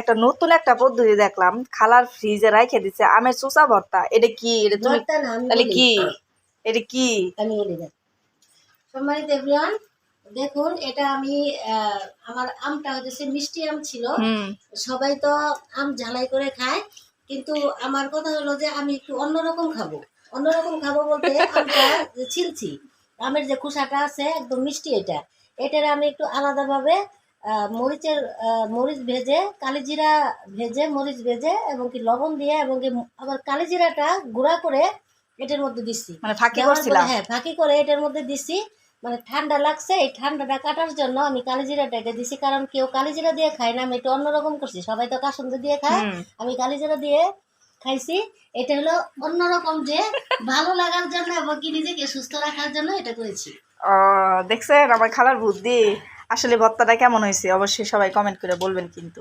একটা নতুন একটা পদ্ধতি দেখলাম, খালার ফ্রিজে রাইখে দিচ্ছে আমের চোষা ভর্তা। এটা কি? এটা তুমি ভর্তা না, আমি তাহলে বলি। কি? এটা কি? আমি বলি দেখ, সম্মানিত এভরিওয়ান, দেখুন এটা আমি আমার আমটা হচ্ছে মিষ্টি আম ছিল। হুম সবাই তো আম ঝালাই করে খায়, কিন্তু আমার কথা হলো যে আমি একটু অন্যরকম খাবো। অন্যরকম খাবো বলতে আমটা যে ছিলছি, আমের যে খোসাটা আছে একদম মিষ্টি, এটার আমি একটু আলাদাভাবে মরিচের মরিচ ভেজে, কালিজিরা ভেজে, মরিচ ভেজে এবং কি লবণ দিয়ে এবং কি আবার কালিজিরাটা গুঁড়া করে এটার মধ্যে দিচ্ছি। মানে ফাঁকি দেওয়ার করছিলা? পরে হ্যাঁ, ফাঁকি করে এটার মধ্যে দিছি। মানে ঠান্ডা লাগছে, এই ঠান্ডাটা কাটার জন্য আমি কালিজিরাটাকে দিছি, কারণ কেউ কালিজিরা দিয়ে খায় না, আমি একটু অন্যরকম করছি। সবাই তো কাসুন্দি দিয়ে খায়, হুম আমি কালিজিরা দিয়ে খাইছি। এটা হলো অন্যরকম, যে ভালো লাগার জন্য এবং কি নিজেকে সুস্থ রাখার জন্য এটা করেছি। ও, দেখছেন আমার খালার বুদ্ধি। আসলে ভর্তাটা কেমন হয়েছে অবশ্যই সবাই কমেন্ট করে বলবেন কিন্তু।